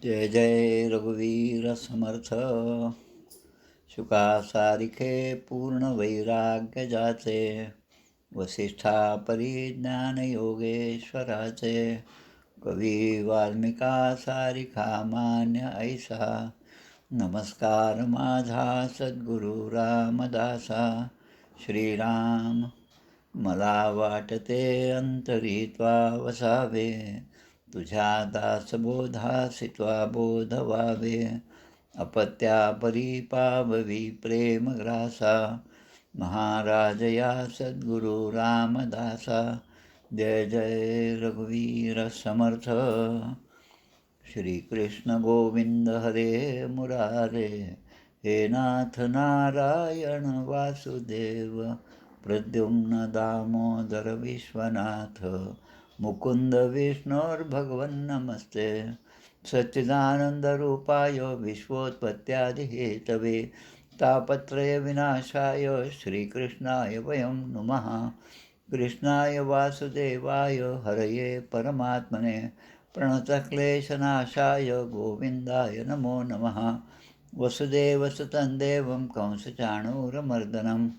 जय जय रघुवीर समर्थ. शुका सारिखे पूर्ण वैराग्य जाचे, वसिष्ठा परिज्ञान योगेश्वराचे. कवी वाल्मिका सारिखा मान्य ऐसा, नमस्कार माझा सद्गुरु रामदासा. श्रीराम मला वाटते अंतरित्वा वसावे, तुझ्या दासबोधासित्वा बोध व्हावे. अपत्या परिपाववी प्रेमग्रासा, महाराज या सद्गुरु रामदासा. जय जय रघुवीर समर्थ. श्रीकृष्ण गोविंद हरे मुरारे, हे नाथ नारायण वासुदेव. प्रद्युम्न दामोदर विश्वनाथ, मुकुंद विष्णोर्भगवन् नमस्ते. सच्चिदानन्दरूपाय विश्वोत्पत्त्यादिहेतवे, तापत्रय विनाशाय श्रीकृष्णाय वयं नुमः. कृष्णाय वासुदेवाय हरये परमात्मने, प्रणतक्लेशनाशाय गोविन्दाय नमो नमः. वसुदेवसुतं देवं कंसचाणूरमर्दनं,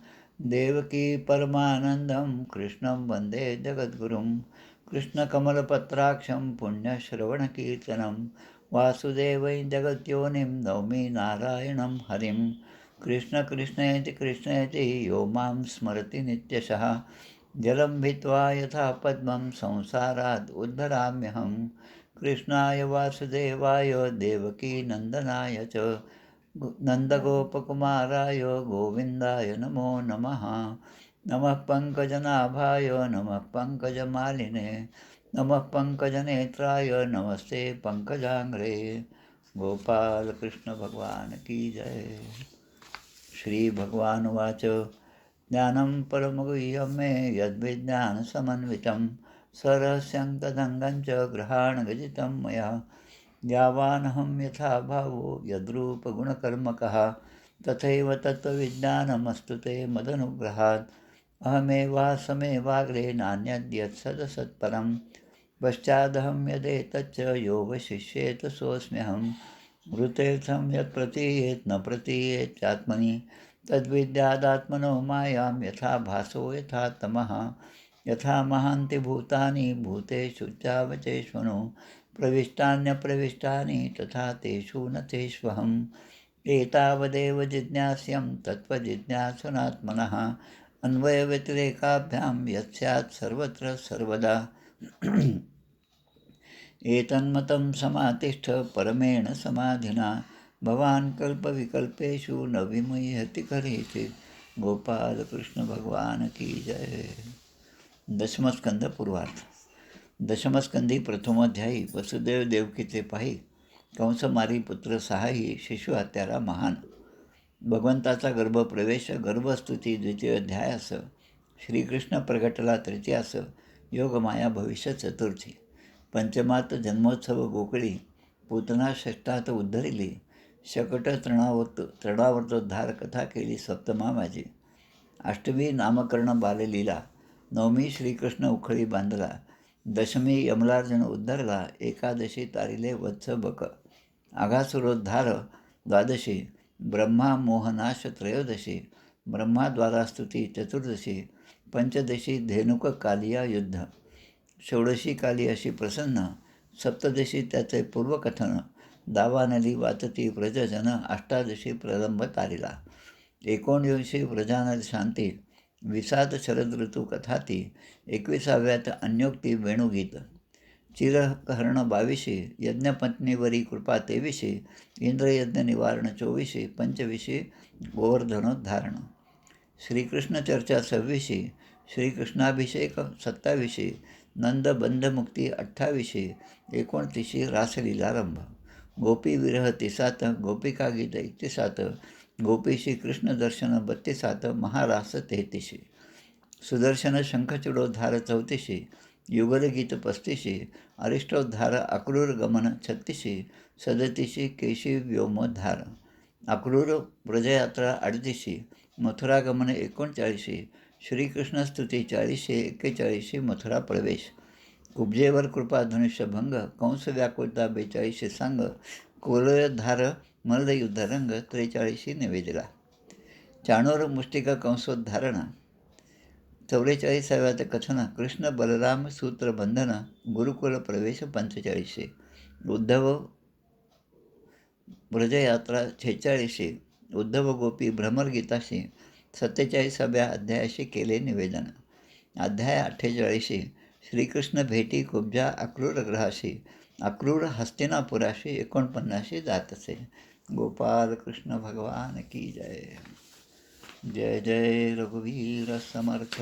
देवकी परमानन्दं कृष्णं वन्दे जगद्गुरुं. कृष्णकमलपत्राक्षं पुण्यश्रवणकीर्तनं, वासुदेवै जगद्योनिं नौमि नारायणं हरिं. कृष्ण कृष्णेति कृष्णेति यो मां स्मरति नित्यशः, जलं भित्वा यथा पद्मं संसारात् उद्धराम्यहं. कृष्णाय वासुदेवाय देवकीनन्दनाय च, नन्दगोपकुमाराय गोविन्दाय नमो नमः. नमः पङ्कजनाभाय नमः पङ्कजमालिने, नमः पङ्कजनेत्राय नमस्ते पङ्कजाङ्घ्रे. गोपाल कृष्ण भगवान की जय. श्रीभगवानुवाच ज्ञानं परमगुह्यं मे यद्विज्ञानसमन्वितं, सरहस्यं तदङ्गं च ग्रहाणगजितं मया. यावानहं यथा भावो यद्रूपगुणकर्मकः, तथैव तत्त्वविज्ञानमस्तु ते मदनुग्रहात्. अहमेवासमेवाग्रे नान्यद्यत्सदसत्परं, पश्चादहं यदेतच्च यो वशिष्येत सोऽस्म्यहं. मृतेऽर्थं यत् प्रतीयेत् न प्रतीयेत्यात्मनि, तद्विद्यादात्मनो मायां यथा भासो यथा तमः. यथा महान्ति भूतानि भूतेषु चावचेष्वनु, प्रविष्टान्यप्रविष्टानि तथा तेषु न तेष्वहम्. एतावदेव जिज्ञास्यं तत्त्वजिज्ञासुनात्मनः, अन्वयव्यतिरेकाभ्यां यत् सर्वत्र सर्वदा. एतन्मतं समातिष्ठ परमेण समाधिना, भवान् कल्पविकल्पेषु न विमुह्यति करीति. गोपाल कृष्ण भगवान की जय. दशमस्कंद पूर्वार्थ. दशमस्कंदी प्रथमोध्यायी वसुदेव देवकीचे पाही, कंसमारी पुत्र सहाय्यी, शिशु हत्यारा महान. भगवंताचा गर्भप्रवेश, गर्भस्तुती द्वितीय अध्यायास, श्रीकृष्ण प्रगटला तृतीयास, योगमाया भविष्य चतुर्थी. पंचमात जन्मोत्सव गोकुळी, पूतना षष्ठात उद्धरिली, शकट तृणावर्तोद्धार कथा केली सप्तमा माझी. अष्टमी नामकर्ण बाललीला, नवमी श्रीकृष्ण उखळी बांधला, दशमी यमलार्जुन उद्धरला, एकादशी तारिले वत्स बक, आघासुरोद्धार द्वादशी, ब्रह्मा मोहनाश त्रयोदशी, ब्रह्माद्वारास्तुती चतुर्दशी, पंचदशी धेनुक कालिया युद्ध, षोडशी काली अशी प्रसन्न, सप्तदशी त्याचे पूर्वकथन, दावानली वाचती व्रजजन, अष्टादशी प्रलंब तारिला, 19 व्रजानल शांती, विसात शरद ऋतू कथाती, 21व्यात अन्योक्ती वेणुगीत, चिरहरण 22, यज्ञपत्नीवरी कृपा 23, इंद्रयज्ञ निवारण 24, पंचविशी गोवर्धनोद्धारण, श्रीकृष्ण चर्चा 26, श्रीकृष्णाभिषेक 27, नंदबंधमुक्ती 28, 29 रासलीलारंभ, गोपी विरह 30, गोपिका गीत 31, गोपीशी कृष्ण दर्शन 32, महारास 33, सुदर्शन शंखचूडोद्धार 34, युगलगीत 35, अरिष्टोद्धार अक्रूर गमन 36, 37 केशी व्योमोद्धार, अक्रूर व्रजयात्रा 38, मथुरागमन 39, श्रीकृष्णस्तुती 40, 41 मथुरा प्रवेश, कुब्जेवर कृपा धनुष्यभंग, कंस व्याकुळता 42 सांग, कोलधार मल्लयुद्ध रंग 43 निवेदिला. चाणूर मुष्टिक कंसोद्धारण 44व्याचं कथन, कृष्ण बलराम सूत्रबंधन, गुरुकुल प्रवेश 45. उद्धव व्रजयात्रा 46. उद्धव गोपी भ्रमरगीताशी 47व्या अध्यायाशी केले निवेदन. अध्याय 48. श्रीकृष्ण भेटी कुब्जा अक्रूर ग्रहाशी, अक्रूर हस्तिनापुराशी 49 जातसे. गोपाल कृष्ण भगवान की जय. जय जय रघुवीर समर्थ.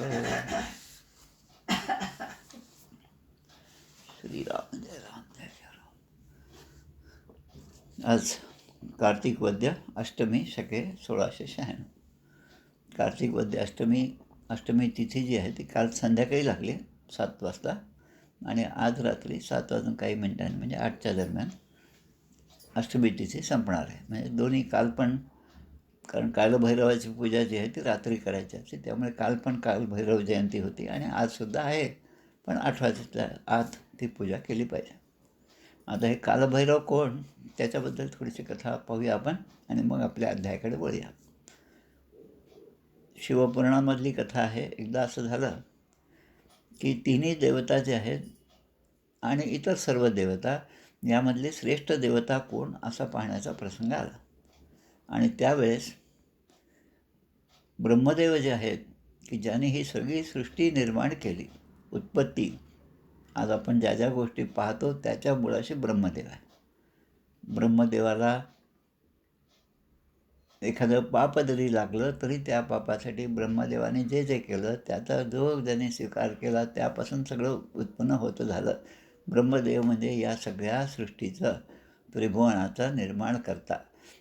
श्रीराम जय राम जय जय राम. आज कार्तिक वद्य अष्टमी शके 1696. कार्तिक वद्य अष्टमी तिथी जी आहे ती काल संध्याकाळी लागली 7 वाजता आणि आज रात्री 7 वाजून काही मिनिटांनी म्हणजे 8च्या दरम्यान अष्टमी तिथी संपणार आहे. म्हणजे दोन्ही काल पण, कारण कालभैरवाची पूजा जी आहे ती रात्री करायची असते, त्यामुळे काल पण कालभैरव जयंती होती आणि आजसुद्धा आहे, पण 8 वाजता आत ती पूजा केली पाहिजे. आता हे कालभैरव कोण, त्याच्याबद्दल थोडीशी कथा पाहूया आपण आणि मग आपल्या अध्यायाकडे वळूया. शिवपुराणामधली कथा आहे. एकदा असं झालं की तिन्ही देवता जे आहेत आणि इतर सर्व देवता यामधली श्रेष्ठ देवता कोण असा पाहण्याचा प्रसंग आला. आणि त्यावेळेस ब्रह्मदेव जे आहेत की ज्यांनी ही सगळी सृष्टी निर्माण केली, उत्पत्ती, आज आपण ज्या ज्या गोष्टी पाहतो त्याच्या मुळाशी ब्रह्मदेव आहे. ब्रह्मदेवाला एखादं पाप जरी लागलं तरी त्या पापासाठी ब्रह्मदेवाने जे जे केलं त्याचा जो ज्याने स्वीकार केला त्यापासून सगळं उत्पन्न होतं झालं. ब्रह्मदेव म्हणजे या सगळ्या सृष्टीचं, त्रिभुवनाचा निर्माण करता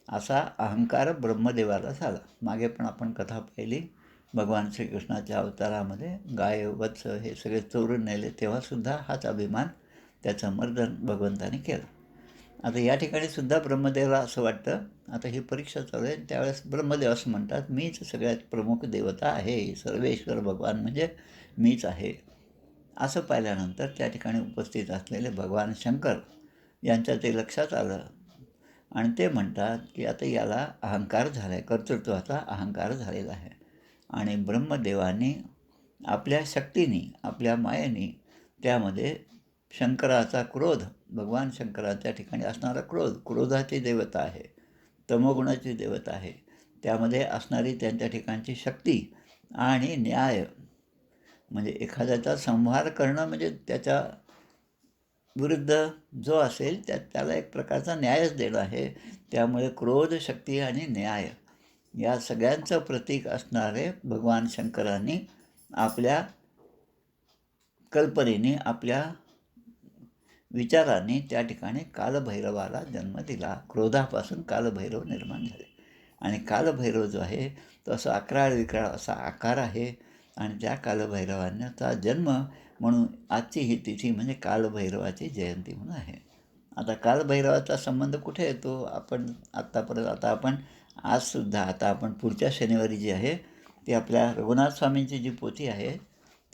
असा अहंकार ब्रह्मदेवाला झाला. मागे पण आपण कथा पाहिली, भगवान श्रीकृष्णाच्या अवतारामध्ये गाय वत्स हे सगळे चोरून नेले तेव्हासुद्धा हाच अभिमान, त्याचं मर्दन भगवंताने केलं. आता या ठिकाणी सुद्धा ब्रह्मदेवाला असं वाटतं, आता ही परीक्षा चालू आहे, त्यावेळेस ब्रह्मदेव असं म्हणतात, मीच सगळ्यात प्रमुख देवता आहे, सर्वेश्वर भगवान म्हणजे मीच आहे. असं पाहिल्यानंतर त्या ठिकाणी उपस्थित असलेले भगवान शंकर यांच्या ते लक्षात आलं आणि ते म्हणतात की आता याला अहंकार झाला आहे, कर्तृत्वाचा अहंकार झालेला आहे. आणि ब्रह्मदेवाने आपल्या शक्तीने, आपल्या मायेने त्यामध्ये शंकराचा क्रोध, भगवान शंकराच्या ठिकाणी असणारा क्रोध, क्रोधाची देवता आहे, तमोगुणाची देवता आहे, त्यामध्ये असणारी त्यांच्या ठिकाणची शक्ती आणि न्याय, म्हणजे एखाद्याचा संहार करणं म्हणजे त्याच्या विरुद्ध जो असेल त्याला एक प्रकारचा न्यायच देणं आहे. त्यामुळे क्रोध, शक्ती आणि न्याय या सगळ्यांचं प्रतीक असणारे भगवान शंकरांनी आपल्या कल्पनेने, आपल्या विचारांनी त्या ठिकाणी कालभैरवाला जन्म दिला. क्रोधापासून कालभैरव निर्माण झाले आणि कालभैरव जो आहे तो असा अकराळ विकराळ असा आकार आहे आणि त्या कालभैरवांचा जन्म म्हणून आजची ही तिथी म्हणजे कालभैरवाची जयंती म्हणून आहे. आता कालभैरवाचा संबंध कुठे येतो, आपण आत्तापर्यंत, आता आपण आजसुद्धा, आता आपण पुढच्या शनिवारी जी आहे ती आपल्या रघुनाथ स्वामींची जी पोथी आहे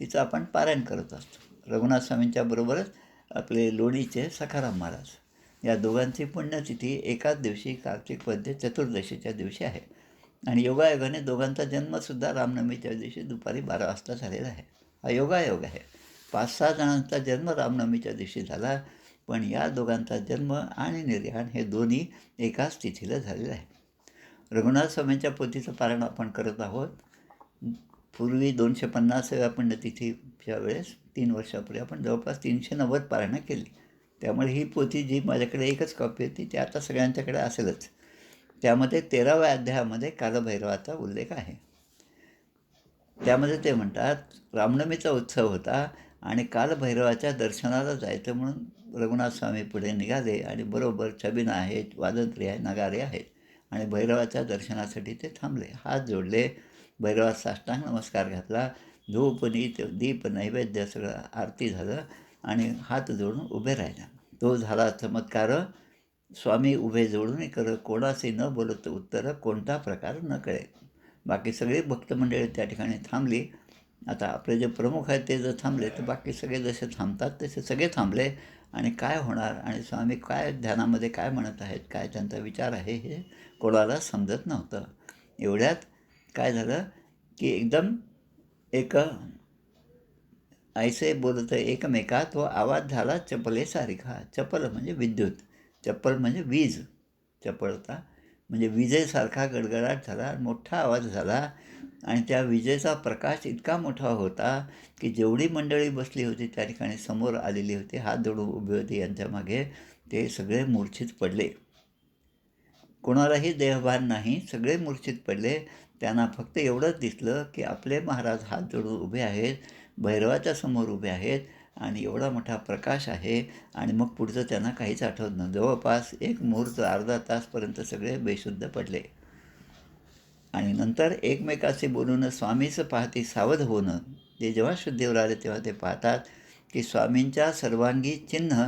तिचं आपण पारायण करत असतो. रघुनाथ स्वामींच्या बरोबरच आपले लोणीचे सखाराम महाराज या दोघांची पुण्यतिथी एकाच दिवशी कार्तिक वद्य चतुर्दशीच्या दिवशी आहे. आणि योगायोगाने दोघांचा जन्मसुद्धा रामनवमीच्या दिवशी दुपारी 12 वाजता झालेला आहे. हा योगायोग आहे. 5-6 जणांचा जन्म रामनवमीच्या दिवशी झाला, पण या दोघांचा जन्म आणि निर्याण हे दोन्ही एकाच तिथीला झालेलं आहे. रघुनाथ स्वामींच्या पोथीचं पारायण आपण करत आहोत. पूर्वी 250व्या पुण्यतिथीच्या वेळेस 3 वर्षापूर्वी आपण जवळपास 390 पारायणं केली. त्यामुळे ही पोथी जी माझ्याकडे एकच कॉपी होती ती आता सगळ्यांच्याकडे असेलच. त्यामध्ये 13व्या अध्यायामध्ये कालभैरवाचा उल्लेख आहे. त्यामध्ये ते म्हणतात, रामनवमीचा उत्सव होता आणि कालभैरवाच्या दर्शनाला जायचं म्हणून रघुनाथ स्वामी पुढे निघाले आणि बरोबर छबिना आहेत, वाजंत्री आहे, नगारे आहेत आणि भैरवाच्या दर्शनासाठी ते थांबले. हात जोडले, भैरवात साष्टांग नमस्कार घातला, धूप दीप नैवेद्य सगळं आरती झालं आणि हात जोडून उभे राहिला. तो झाला चमत्कार, स्वामी उभे जोडून कर, कोणाचे न बोलत उत्तर, कोणता प्रकार न कळे. बाकी सगळी भक्तमंडळी त्या ठिकाणी थांबली आता आपले जे प्रमुख आहेत ते जर थांबले तर बाकी सगळे जसे थांबतात तसे सगळे थांबले. आणि काय होणार आणि स्वामी काय ध्यानामध्ये काय म्हणत आहेत, काय त्यांचा विचार आहे, हे कोणाला समजत नव्हतं. एवढ्यात काय झालं की एकदम एक ऐसे बोलत एकमेका तो आवाज झाला चपले सारिखा. चपल म्हणजे विद्युत, चप्पल म्हणजे वीज. चपळता म्हणजे विजेसारखा गडगडाट झाला, मोठा आवाज झाला. आणि त्या विजेचा प्रकाश इतका मोठा होता की जेवढी मंडळी बसली होती त्या ठिकाणी समोर आलेली होती, हात जोडून उभी होती यांच्या मागे, ते सगळे मूर्छित पडले. कोणालाही देहभान नाही, सगळे मूर्छित पडले. त्यांना फक्त एवढंच दिसलं की आपले महाराज हात जोडून उभे आहेत, भैरवाच्या समोर उभे आहेत आणि एवढा मोठा प्रकाश आहे. आणि मग पुढचं त्यांना काहीच आठवत नव्हतं. जवळपास एक मुहूर्त अर्धा तासपर्यंत सगळे बेशुद्ध पडले. आणि नंतर एकमेकाशी बोलून स्वामीचं पाहती सावध होणं. ते जेव्हा शुद्धीवर आले तेव्हा ते पाहतात की स्वामींच्या सर्वांगी चिन्ह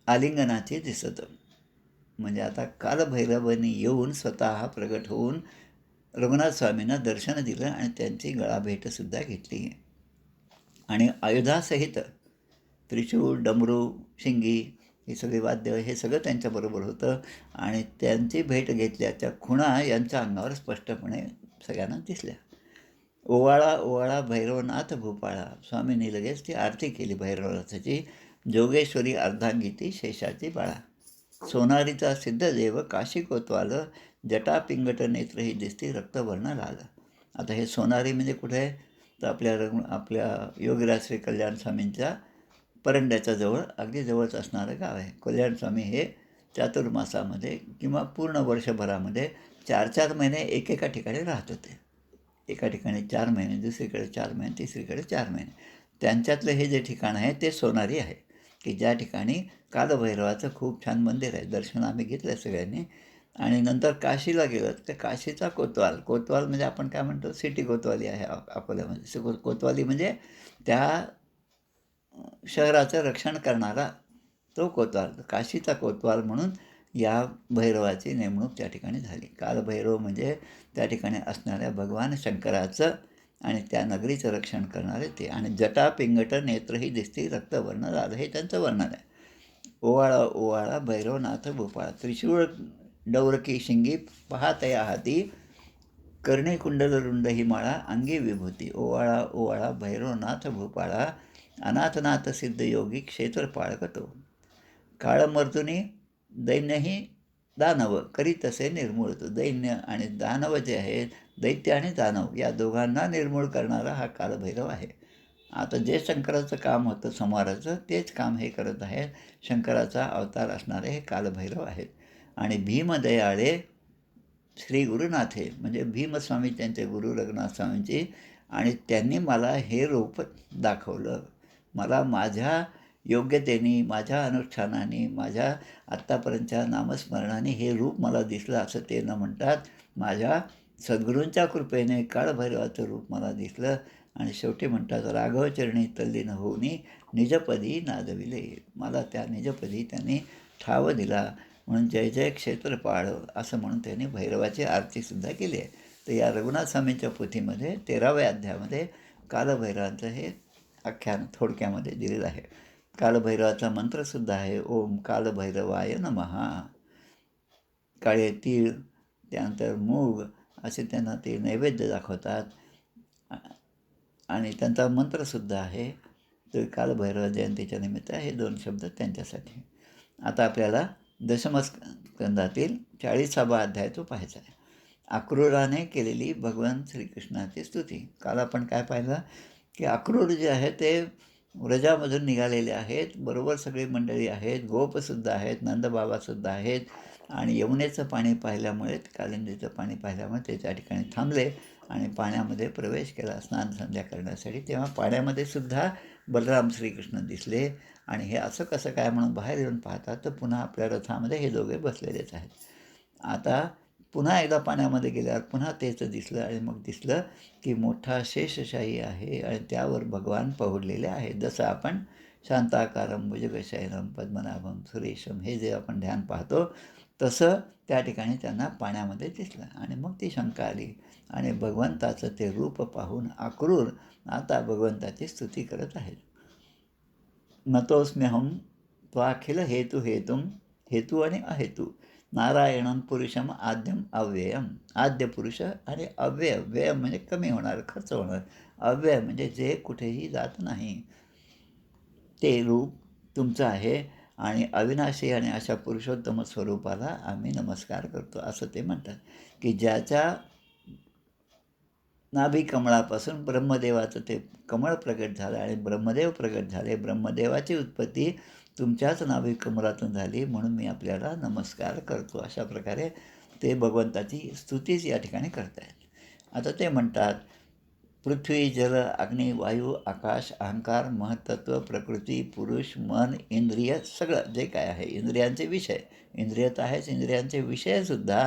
आलिंगनाचे दिसत. म्हणजे आता कालभैरवांनी येऊन स्वतः प्रगट होऊन रघुनाथ स्वामींना दर्शन दिलं आणि त्यांची गळाभेटसुद्धा घेतली. आणि आयुधासहित त्रिशूळ, डमरू, शिंगी ही सगळी वाद्य हे सगळं त्यांच्याबरोबर होतं. आणि त्यांची भेट घेतल्याच्या खुणा यांच्या अंगावर स्पष्टपणे सगळ्यांना दिसल्या. ओवाळा ओवाळा भैरवनाथ भूपाळा. स्वामींनी लगेच ती आरती केली भैरवनाथाची. जोगेश्वरी अर्धांगिती शेषाची बाळा. सोनारीचा सिद्धदेव काशी कोतवाल, जटा पिंगट नेत्रही दिसती रक्तवर्ण लाल. आता हे सोनारी म्हणजे कुठे आहे तर आपल्या योगीराज श्री कल्याण स्वामींच्या परंड्याच्या जवळ अगदी जवळच असणारं गाव आहे. कल्याण स्वामी हे चातुर्मासामध्ये किंवा पूर्ण वर्षभरामध्ये 4-4 महिने एकेका ठिकाणी राहत होते. एका ठिकाणी 4 महिने, दुसरीकडे 4 महिने, तिसरीकडे 4 महिने. त्यांच्यातलं हे जे ठिकाण आहे ते सोनारी आहे, की ज्या ठिकाणी कालभैरवाचं खूप छान मंदिर आहे. दर्शन आम्ही घेतलं सगळ्यांनी. आणि नंतर काशीला गेलं तर काशीचा कोतवाल. कोतवाल म्हणजे आपण काय म्हणतो, सिटी कोतवाली आहे अकोल्यामध्ये. कोतवाली म्हणजे त्या शहराचं रक्षण करणारा तो कोतवाल. काशीचा कोतवाल म्हणून या भैरवाची नेमणूक त्या ठिकाणी झाली. कालभैरव म्हणजे त्या ठिकाणी असणाऱ्या भगवान शंकराचं आणि त्या नगरीचं रक्षण करणारे ते. आणि जटा पिंगट नेत्रही दिसती रक्तवर्ण लाल, हे त्यांचं वर्णन आहे. ओवाळा ओवाळा भैरवनाथ भूपाळा. त्रिशूळ डौरकी शिंगी पहातया हाती, कर्णे कुंडल रुंड ही माळा अंगी विभूती. ओवाळा ओवाळा भैरवनाथ भूपाळा, अनाथनाथ सिद्ध योगी क्षेत्रपाळक तो. काळमर्दुनी दैन्यही दानव करी तसे निर्मूळ तो. दैन्य आणि दानव जे आहेत, दैत्य आणि दानव या दोघांना निर्मूळ करणारा हा कालभैरव आहे. आता जे शंकराचं काम होतं संहाराचं तेच काम हे करत आहेत. शंकराचा अवतार असणारे हे कालभैरव आहेत. आणि भीमदयाळे श्री गुरुनाथे म्हणजे भीमस्वामी त्यांचे गुरु रघुनाथ स्वामींची. आणि त्यांनी मला हे रूप दाखवलं. मला माझ्या योग्यतेने, माझ्या अनुष्ठानाने, माझ्या आत्तापर्यंतच्या नामस्मरणाने हे रूप मला दिसलं असं ते न म्हणतात. माझ्या सद्गुरूंच्या कृपेने काळभैरवाचं रूप मला दिसलं. आणि शेवटी म्हणतात राघवचरणी तल्लीन होऊनी निजपदी नादविले. मला त्या निजपदी त्यांनी ठाव दिला. म्हणून जय जय क्षेत्रपाळ असं म्हणून त्यांनी भैरवाची आरतीसुद्धा केली आहे. तर या रघुनाथ स्वामींच्या पोथीमध्ये 13व्या अध्यायामध्ये कालभैरवांचं हे आख्यान थोडक्यामध्ये दिलेलं आहे. कालभैरवाचा मंत्रसुद्धा आहे, ओम कालभैरवाय नमः. काळे तीळ, त्यानंतर मूग असे त्यांना ते नैवेद्य दाखवतात. आणि त्यांचा मंत्रसुद्धा आहे. तर कालभैरव जयंतीच्या निमित्त हे 2 शब्द त्यांच्यासाठी. आता आपल्याला दशमस्कंदातील 40वा अध्याय तो पाहायचा आहे. अक्रूराने केलेली भगवान श्रीकृष्णाची स्तुती. काल आपण काय पाहिलं की अक्रूर जे आहे ते व्रजामधून निघालेले आहेत. बरोबर सगळी मंडळी आहेत, गोपसुद्धा आहेत, नंदबाबासुद्धा आहेत. आणि यमुनेचं पाणी पाहिल्यामुळे, कालिंदीचं पाणी पाहिल्यामुळे ते त्या ठिकाणी थांबले आणि पाण्यामध्ये प्रवेश केला स्नान संध्या करण्यासाठी. तेव्हा पाण्यामध्ये सुद्धा बलराम श्रीकृष्ण दिसले. आणि हे असं कसं काय म्हणून बाहेर येऊन पाहतात तर पुन्हा आपल्या रथामध्ये हे दोघे बसलेलेच आहेत. आता पुन्हा एकदा पाण्यामध्ये गेल्यावर पुन्हा तेच दिसलं. आणि मग दिसलं की मोठा शेषशाही आहे आणि त्यावर भगवान पहुडलेले आहेत. जसं आपण शांताकारम भुजगशयनम पद्मनाभम सुरेशम हे जे आपण ध्यान पाहतो तसं त्या ठिकाणी त्यांना पाण्यामध्ये दिसलं आणि मग ती शंका आली आणि भगवंताचं ते रूप पाहून आक्रूर आता भगवंताची स्तुती करत आहेत. नतोस्म्यहं त्वाखिल हेतुम हेतू आणि अहेतू नारायणं पुरुषम आद्यम अव्ययम. आद्य पुरुष आणि अव्यय. व्यय म्हणजे कमी होणार, खर्च होणार. अव्यय म्हणजे जे कुठेही जात नाही ते रूप तुमचं आहे आणि अविनाशी आणि अशा पुरुषोत्तम स्वरूपाला आम्ही नमस्कार करतो असं ते म्हणतात. की ज्याच्या नाभी कमळापासून ब्रह्मदेवाचं ते कमळ प्रगट झालं आणि ब्रह्मदेव प्रगट झाले. ब्रह्मदेवाची उत्पत्ती तुमच्याच नाभी कमळातून झाली म्हणून मी आपल्याला नमस्कार करतो. अशा प्रकारे ते भगवंताची स्तुतीच या ठिकाणी करतायत. आता ते म्हणतात पृथ्वी, जल, अग्नी, वायू, आकाश, अहंकार, महत्त्व, प्रकृती, पुरुष, मन, इंद्रिय सगळं जे काय आहे, इंद्रियांचे विषय, इंद्रिय तर आहेच, इंद्रियांचे विषयसुद्धा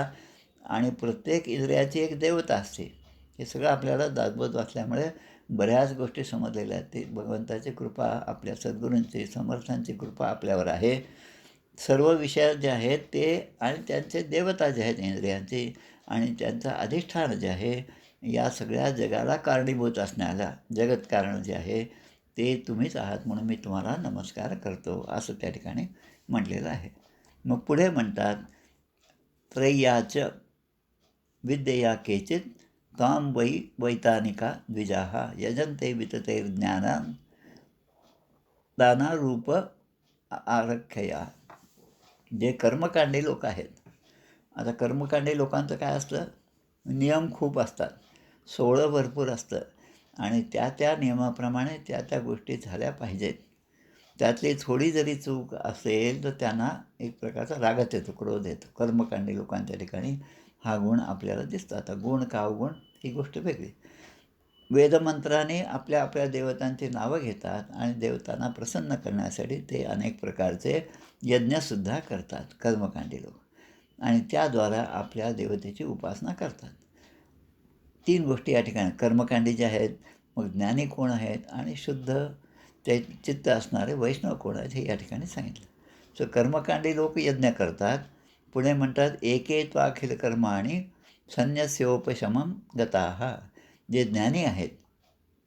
आणि प्रत्येक इंद्रियाची एक देवता असते. हे सगळं आपल्याला दासबोध वाचल्यामुळे बऱ्याच गोष्टी समजलेल्या आहेत. ते भगवंताची कृपा, आपल्या सद्गुरूंची, समर्थांची कृपा आपल्यावर आहे. सर्व विषय जे आहेत ते आणि त्यांचे देवता जे आहेत इंद्रियांची आणि त्यांचं अधिष्ठान जे आहे, या सगळ्या जगाला कारणीभूत असणाऱ्या जगत कारण जे आहे ते तुम्हीच आहात म्हणून मी तुम्हाला नमस्कार करतो असं त्या ठिकाणी म्हटलेलं आहे. मग पुढे म्हणतात त्रय्याच विद्यया केचित तां वै वैतानिका द्विजाः यजन्ते विततेर्ज्ञानं दानारूप आरक्षया. जे कर्मकांडी लोक आहेत. आता कर्मकांडी लोकांचं काय असतं, नियम खूप असतात, सोहळं भरपूर असतं आणि त्या नियमाप्रमाणे त्या गोष्टी झाल्या पाहिजेत. त्यातली थोडी जरी चूक असेल तर त्यांना एक प्रकारचा रागच येतो, क्रोध येतो. कर्मकांडी लोकांच्या ठिकाणी हा गुण आपल्याला दिसतो. आता गुण का अवगुण ही गोष्ट वेगळी. वेदमंत्राने आपल्या आपल्या देवतांची नावं घेतात आणि देवतांना प्रसन्न करण्यासाठी ते अनेक प्रकारचे यज्ञसुद्धा करतात कर्मकांडी लोक आणि त्याद्वारा आपल्या देवतेची उपासना करतात. 3 गोष्टी या ठिकाणी कर्मकांडी जे आहेत, मग ज्ञानी कोण आहेत आणि शुद्ध ते चित्त असणारे वैष्णव कोण आहेत हे या ठिकाणी सांगितलं. सो कर्मकांडी लोक यज्ञ करतात. पुढे म्हणतात एके त्वाखिल कर्माणि संन्यस्योपशमं गताः. जे ज्ञानी आहेत,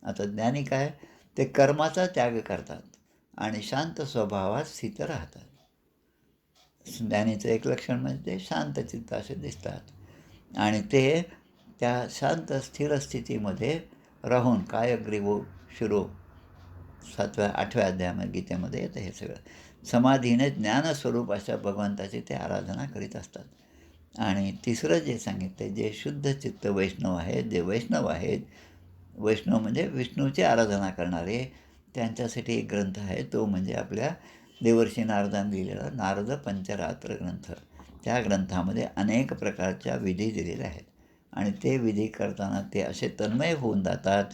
आता ज्ञानी काय, ते कर्माचा त्याग करतात आणि शांत स्वभावात स्थित राहतात. ज्ञानीचं एक लक्षण म्हणजे ते शांतचित्त असे दिसतात आणि ते त्या शांत स्थिर स्थितीमध्ये राहून कायग्रीवो शिरो 8व्या अध्यायामध्ये गीतेमध्ये येतं हे सगळं. समाधीने ज्ञानस्वरूप अशा भगवंताची ते आराधना करीत असतात. आणि तिसरं जे सांगितलं जे शुद्ध चित्त वैष्णव आहेत, जे वैष्णव आहेत, वैष्णव म्हणजे विष्णूची आराधना करणारे, त्यांच्यासाठी एक ग्रंथ आहे तो म्हणजे आपल्या देवर्षी नारदांनी लिहिलेला नारद पंचरात्र ग्रंथ. त्या ग्रंथामध्ये अनेक प्रकारच्या विधी दिलेल्या आहेत आणि ते विधी करताना ते असे तन्मय होऊन जातात,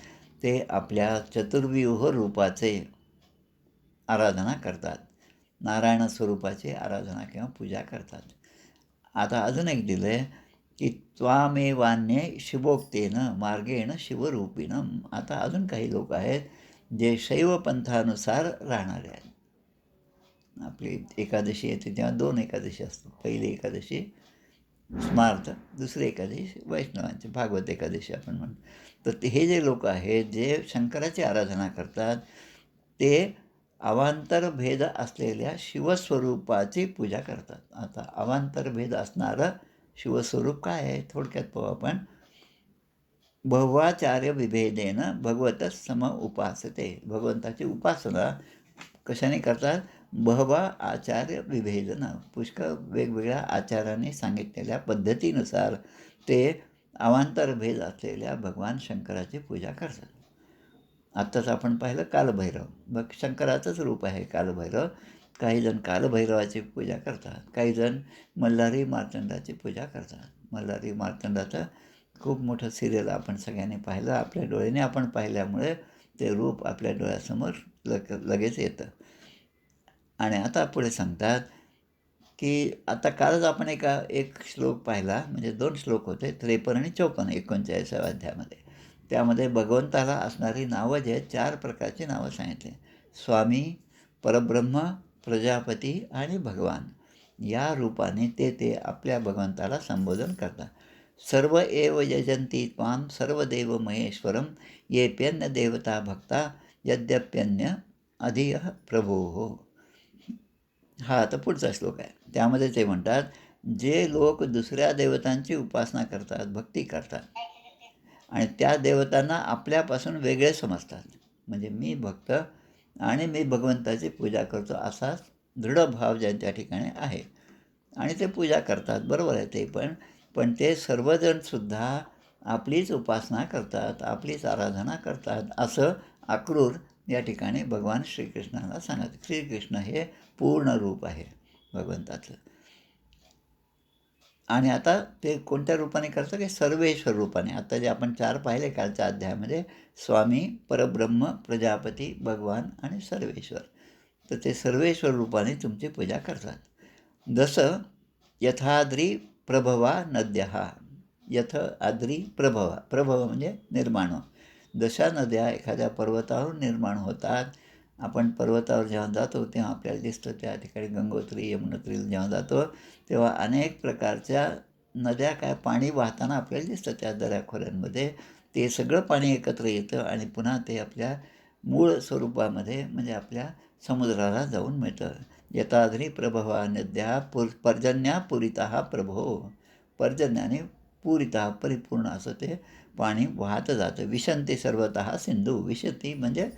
ते आपल्या चतुर्व्यूह रूपाचे आराधना करतात, नारायण स्वरूपाची आराधना किंवा पूजा करतात. आता अजून एक दिलं आहे की त्वामेवान्ये शिवोक्तेनं मार्गेण शिवरूपिणं. आता अजून काही लोक आहेत जे शैव पंथानुसार राहणारे आहेत. आपली एकादशी येते तेव्हा 2 एकादशी असतात. पहिली एकादशी स्मार्त, दुसरी एकादशी वैष्णवांची भागवत एकादशी आपण म्हणतो. तर हे जे लोक आहेत जे शंकराची आराधना करतात ते अवांतर भेद असलेल्या शिवस्वरूपाची पूजा करतात. आता अवांतर भेद असणारं शिवस्वरूप काय आहे थोडक्यात पाहू आपण. भगवाचार्य विभेदेन भगवतः सम उपासते. भगवंताची उपासना कशाने करतात, बहवा आचार्य विभेदनं, पुष्कळ वेगवेगळ्या आचारांनी सांगितलेल्या पद्धतीनुसार ते अवांतर भेद असलेल्या भगवान शंकराची पूजा करतात. आत्ताच आपण पाहिलं कालभैरव, मग शंकराचंच रूप आहे कालभैरव. काहीजण कालभैरवाची पूजा करतात, काहीजण मल्हारी मार्तंडाची पूजा करतात. मल्हारी मार्तंडाचं खूप मोठं सिरियल आपण सगळ्यांनी पाहिलं, आपल्या डोळ्याने आपण पाहिल्यामुळे ते रूप आपल्या डोळ्यासमोर लगेच येतं. आणि आता पुढे सांगतात की आता कालच आपण एक श्लोक पाहिला, म्हणजे 2 श्लोक होते 53 आणि 54 39व्या अध्यायामध्ये. त्यामध्ये भगवंताला असणारी नावं जे आहेत 4 प्रकारची नावं सांगितली. स्वामी, परब्रह्म, प्रजापती आणि भगवान. या रूपाने ते आपल्या भगवंताला संबोधन करतात. सर्व एव यजंती त्वां सर्वदेव महेश्वरम येप्यन्य देवता भक्ता यद्यप्यन्य अधियः प्रभो. हा आता पुढचा श्लोक आहे. त्यामध्ये ते म्हणतात, जे लोक दुसऱ्या देवतांची उपासना करतात, भक्ती करतात आणि त्या देवतांना आपल्यापासून वेगळे समजतात, म्हणजे मी भक्त आणि मी भगवंताची पूजा करतो असा दृढ भाव ज्यांच्या ठिकाणी आहे आणि ते पूजा करतात, बरोबर आहे ते पण ते सर्वजणसुद्धा आपलीच उपासना करतात, आपलीच आराधना करतात असं अक्रूर या ठिकाणी भगवान श्रीकृष्णाला सांगत. श्रीकृष्ण हे पूर्ण रूप आहे भगवंताचं. आणि आता ते कोणत्या रूपाने करतं की सर्वेश्वर रूपाने. आता जे आपण 4 पाहिले कालच्या अध्यायामध्ये, स्वामी, परब्रह्म, प्रजापती, भगवान आणि सर्वेश्वर. तर ते सर्वेश्वर रूपाने तुमची पूजा करतात. जसं यथाद्री प्रभवा नद्यः, यथ आद्री प्रभवा, प्रभव म्हणजे निर्माण. जशा नद्या एखाद्या पर्वतावरून निर्माण होतात, आपण पर्वतावर जेव्हा जातो तेव्हा आपल्याला दिसतं, त्या ठिकाणी गंगोत्री, यमुनोत्रीला जेव्हा जातो तेव्हा अनेक प्रकारच्या नद्या काय पाणी वाहताना आपल्याला दिसतं त्या दऱ्याखोऱ्यांमध्ये. ते सगळं पाणी एकत्र येतं आणि पुन्हा ते आपल्या मूळ स्वरूपामध्ये म्हणजे आपल्या समुद्राला जाऊन मिळतं. यथाद्री प्रभवा नद्या पर्जन्या पुरिता प्रभो, पर्जन्याने पुरिता परिपूर्ण असं ते पाणी वाहतं जातं. विशंती सर्वतः सिंधू, विशंती म्हणजे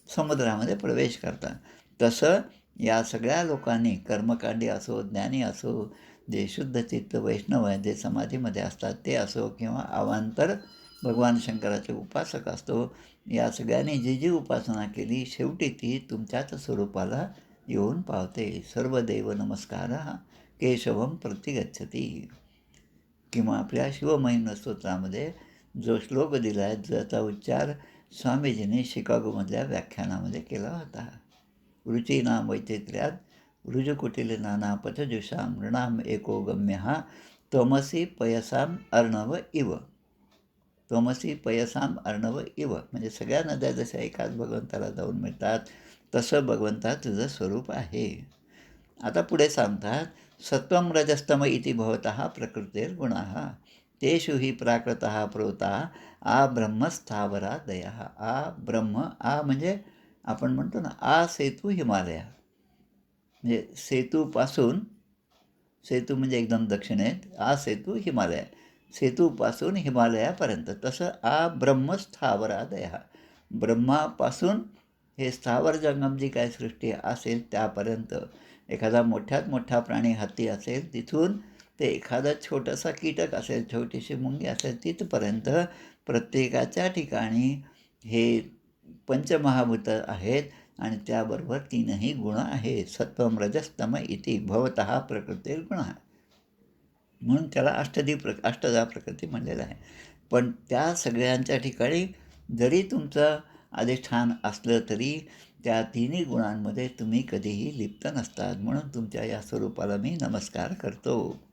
समुद्रामध्ये प्रवेश करतात. तसं या सगळ्या लोकांनी, कर्मकांडी असो, ज्ञानी असो, जे शुद्ध चित्त वैष्णव आहे, जे समाधीमध्ये असतात ते असो, किंवा अवांतर भगवान शंकराचे उपासक असतो, या सगळ्यांनी जी जी उपासना केली शेवटी ती तुमच्याच स्वरूपाला येऊन पावते. सर्व देव नमस्कार केशवम प्रतिगच्छती. किंवा आपल्या शिवमहिम्न स्तोत्रामध्ये जो श्लोक दिला आहे, ज्याचा उच्चार स्वामीजींनी शिकागोमधल्या व्याख्यानामध्ये केला होता. रुचीनाम वैचित्र्यात ऋजुकुटिल नाना पथजुषां नृणाम एको गम्यः त्वमसि पयसाम अर्णव इव. त्वमसि पयसाम अर्णव इव म्हणजे सगळ्या नद्या जशा एकाच भगवंताला जाऊन मिळतात, तसं भगवंता तुझं स्वरूप आहे. आता पुढे सांगतात, सत्वं रजस्तम इति भवतः प्रकृतिर्गुणाः तेषु हि प्राकृतः प्रोता आ ब्रह्मस्थावरादयः. आ ब्रह्म, आ म्हणजे आपण म्हणतो ना, आ सेतू हिमालया, म्हणजे सेतूपासून, सेतू म्हणजे एकदम दक्षिणेत, आ सेतू हिमालय, सेतूपासून हिमालयापर्यंत. तसं आ ब्रह्मस्थावरादयः, ब्रह्मापासून हे स्थावर जंगम जी काय सृष्टी असेल त्यापर्यंत. एखादा मोठ्यात मोठा प्राणी हत्ती असेल तिथून ते एखादा छोटासा कीटक असेल, छोटीशी मुंगी असेल, तिथपर्यंत प्रत्येकाच्या ठिकाणी हे पंचमहाभूतं आहेत आणि त्याबरोबर 3ही गुण आहे. सत्वम रजस्तम इति भवतः प्रकृतिर्गुण, म्हणून त्याला अष्टधा प्रकृती म्हणलेलं आहे. पण त्या सगळ्यांच्या ठिकाणी जरी तुमचं अधिष्ठान असलं तरी त्या 3ही गुणांमध्ये तुम्ही कधीही लिप्त नसतात. म्हणून तुमच्या या स्वरूपाला मी नमस्कार करतो.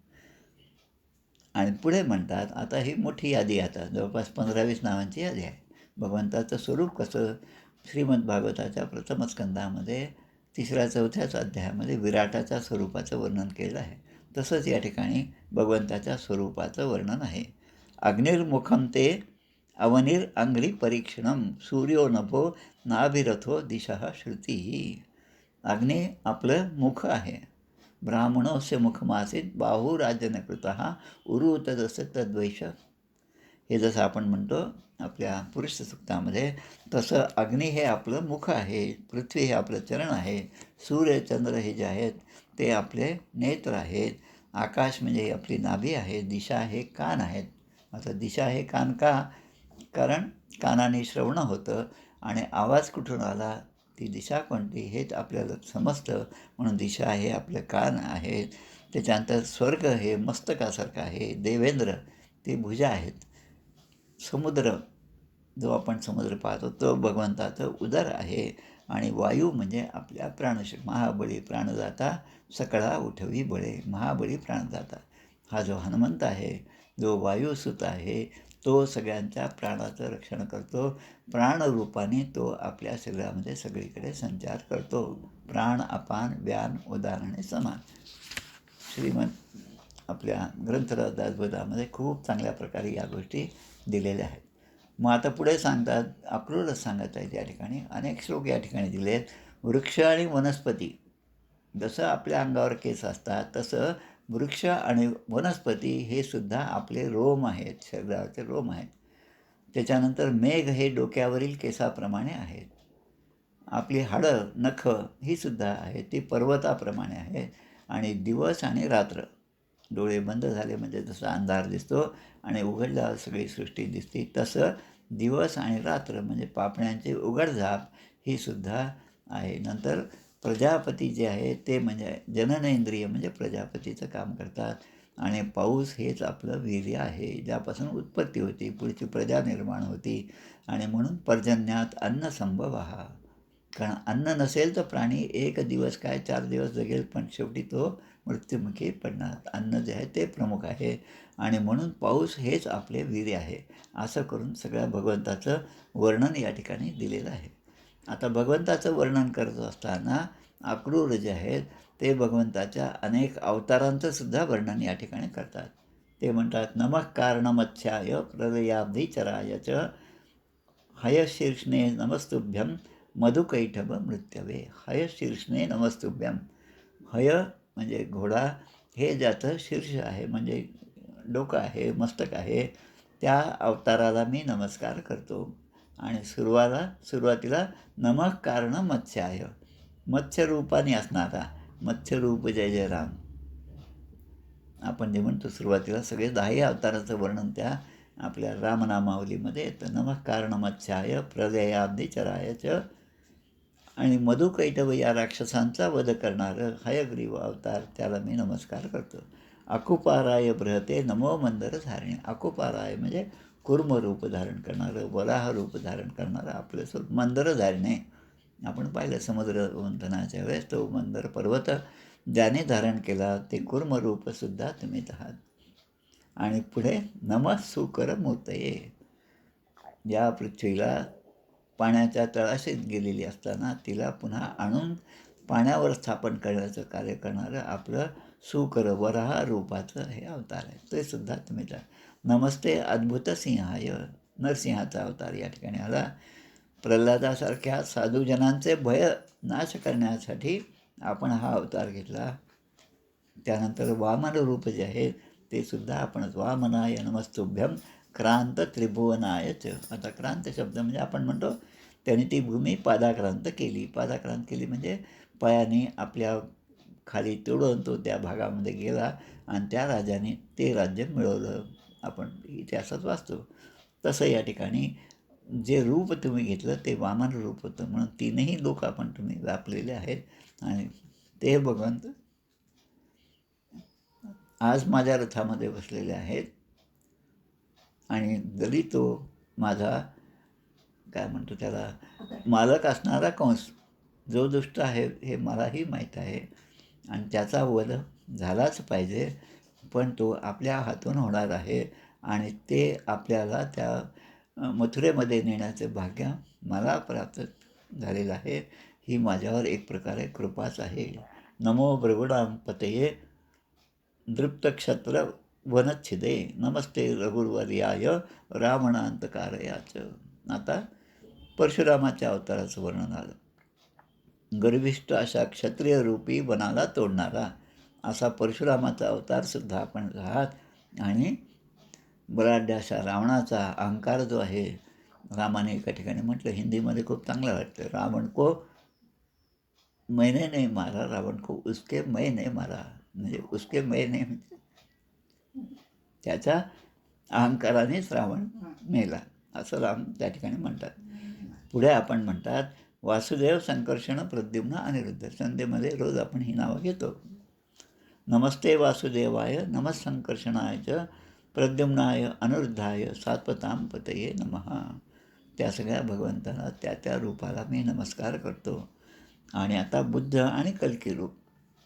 आणि पुढे म्हणतात, आता ही मोठी यादी, आता जवळपास 15-20 नावांची यादी आहे. भगवंताचं स्वरूप कसं, श्रीमद भागवताच्या प्रथम स्कंदामध्ये 3-4 अध्यायामध्ये विराटाच्या स्वरूपाचं वर्णन केलं आहे. तसंच या ठिकाणी भगवंताच्या स्वरूपाचं वर्णन आहे. अग्निर्मुखम ते अवनीर अंघ्री परीक्षणम सूर्यो नभो नाभिरथो दिशः श्रुती. अग्नी आपलं मुख आहे. ब्राह्मणोस्य मुखमासीत बाहुराजनकृतः उरुत जसं तद्वैष. हे जसं आपण म्हणतो आपल्या पुरुष सूक्तामध्ये, तसं अग्नी हे आपलं मुख आहे, पृथ्वी हे आपलं चरण आहे, सूर्य चंद्र हे जे आहेत ते आपले नेत्र आहेत, आकाश म्हणजे आपली नाभी आहे, दिशा हे कान आहेत. आता दिशा हे कान का? कारण कानाने श्रवण होतं आणि आवाज कुठून आला, ती दिशा कोणती हेच आपल्याला समजतं, म्हणून दिशा हे आपले कान आहेत. त्याच्यानंतर स्वर्ग हे मस्तकासारखं आहे, देवेंद्र ते भुजा आहेत, समुद्र जो आपण समुद्र पाहतो तो भगवंताचं उदर आहे, आणि वायू म्हणजे आपल्या प्राणशक्ती, महाबळी प्राणदाता सकळा उठवी बळे, महाबळी प्राणदाता. हा जो हनुमंत आहे, जो वायुसूत आहे, तो सगळ्यांच्या प्राणाचं रक्षण करतो. प्राणरूपाने तो आपल्या शरीरामध्ये सगळीकडे संचार करतो. प्राण, अपान, व्यान, उदान आणि समान. श्रीमद आपल्या ग्रंथराज दासबोधामध्ये खूप चांगल्या प्रकारे या गोष्टी दिलेल्या आहेत. मग आता पुढे सांगतात, अक्रूरच सांगत आहेत या ठिकाणी. अनेक श्लोक या ठिकाणी दिले आहेत. वृक्ष आणि वनस्पती, जसं आपल्या अंगावर केस असतात तसं वृक्ष आणि वनस्पती हे सुद्धा आपले रोम आहेत, शरीराचे रोम आहेत. त्याच्यानंतर मेघ हे डोक्यावरील केसाप्रमाणे आहेत. आपली हाडं, नखं ही सुद्धा आहेत, ती पर्वताप्रमाणे आहेत. आणि दिवस आणि रात्र, डोळे बंद झाले म्हणजे जसा अंधार दिसतो आणि उघडल्यावर सगळी सृष्टी दिसते, तसं दिवस आणि रात्र म्हणजे पापण्यांचे उघडझाप ही सुद्धा आहे. नंतर प्रजापती जे आहे ते म्हणजे जननेंद्रिय म्हणजे प्रजापतीचं काम करतात. आणि पाऊस हेच आपलं वीर्य आहे, ज्यापासून उत्पत्ती होती, पुढची प्रजा निर्माण होती. आणि म्हणून पर्जन्यात अन्न संभवः, कारण अन्न नसेल तर प्राणी एक दिवस काय 4 दिवस जगेल, पण शेवटी तो मृत्युमुखी पडणार. अन्न जे आहे ते प्रमुख आहे. आणि म्हणून पाऊस हेच आपले वीर्य आहे. असं करून सगळ्या भगवंताचं वर्णन या ठिकाणी दिलेलं आहे. आता भगवंताचं वर्णन करत असताना अक्रूर जे आहेत ते भगवंताच्या अनेक अवतारांचं सुद्धा वर्णन या ठिकाणी करतात. ते म्हणतात, नमः कारणमच्छाय प्रलयाब्धी चराय च हयशीर्षणे नमस्तुभ्यं मधुकैटभ मृत्यवे. हयशीर्षणे नमस्तुभ्यं. हय म्हणजे घोडा, हे ज्याचं शीर्ष आहे म्हणजे डोकं आहे, मस्तक आहे, त्या अवताराला मी नमस्कार करतो. आणि सुरुवातीला नमः कारण मत्स्याय, मत्स्यरूपाने असणारा, मत्स्यरूप जय जय राम. आपण जे म्हणतो सुरुवातीला सगळे 10 अवताराचं वर्णन त्या आपल्या रामनामावलीमध्ये येतं. नमः कारण मत्स्याय प्रलयाब्धी चरायच. आणि मधुकैटभ या राक्षसांचा वध करणारं हयग्रीव अवतार, त्याला मी नमस्कार करतो. अकुपाराय बृहते नमो मंदर धारिणे. अकुपाराय म्हणजे कुर्म रूप धारण करणारं, वराह रूप धारण करणारं आपलं स्वरूप मंदर धारिणे. आपण पाहिलं समुद्र मंथनाच्या वेळेस तो मंदर पर्वत ज्याने धारण केला ते कुर्म रूपसुद्धा तुम्हीच आहात. आणि पुढे नमः सुकर मूर्तये. या पृथ्वीला पाण्याच्या तळाशीत गेलेली असताना तिला पुन्हा आणून पाण्यावर स्थापन करण्याचं कार्य करणारं आपलं सुकर वराह रूपाचं हे अवतार आहे, ते सुद्धा तुम्ही जा. नमस्ते अद्भुत सिंहाय. नरसिंहाचा अवतार या ठिकाणी आला. प्रल्हादासारख्या साधूजनांचे भय नाश करण्यासाठी आपण हा अवतार घेतला. त्यानंतर वामन रूप जे आहे ते सुद्धा आपण वामनाय नमस्तुभ्यं क्रांत त्रिभुवनायच. आता क्रांत शब्द म्हणजे आपण म्हणतो त्याने ती भूमी पादाक्रांत केली. पादाक्रांत केली म्हणजे पायाने आपल्या खाली तोडून तो त्या भागामध्ये गेला आणि त्या राजाने ते राज्य मिळवलं. आपण इतिहासात वाचतो. तसं या ठिकाणी जे रूप तुम्ही घेतलं ते वामन रूप होतं, म्हणून 3ही लोक आपण तुम्ही व्यापलेले आहेत. आणि ते भगवंत आज माझ्या रथामध्ये बसलेले आहेत. आणि जरी तो माझा काय म्हणतो त्याला मालक असणारा कंस जो दुष्ट आहे हे मलाही माहीत आहे आणि त्याचा वध झालाच पाहिजे, पण तो आपल्या हातून होणार आहे. आणि ते आपल्याला त्या मथुरेमध्ये नेण्याचे भाग्य मला प्राप्त झालेलं आहे. ही माझ्यावर एक प्रकारे कृपाच आहे. नमो भृगुणां पतये दृप्तक्षत्र वनच्छिदे नमस्ते रघुवर्याय रावणांतकारयाच. आता परशुरामाच्या अवताराचं वर्णन आलं. गर्विष्ठ अशा क्षत्रियरूपी वनाला तोडणारा असा परशुरामाचा अवतारसुद्धा आपण आहात. आणि बलाढ्य अशा रावणाचा अहंकार जो आहे, रामाने एका ठिकाणी म्हटलं, हिंदीमध्ये खूप चांगलं वाटतं, रावण को मैंने नहीं मारा, रावण को उसके मैं नहीं मारा. म्हणजे उसके मैं नाही म्हणजे त्याच्या अहंकारानेच रावण मेला असं राम त्या ठिकाणी म्हणतात. पुढे आपण म्हणतात वासुदेव, संकर्षण, प्रद्युम्न, अनिरुद्ध. संध्येमध्ये रोज आपण ही नावं घेतो. नमस्ते वासुदेवाय नमः संकर्षणाय च प्रद्युम्नाय अनिरुद्धाय सात्वतां पतये नमः. त्या सगळ्या भगवंताला त्या त्या रूपाला मी नमस्कार करतो. आणि आता बुद्ध आणि कल्की रूप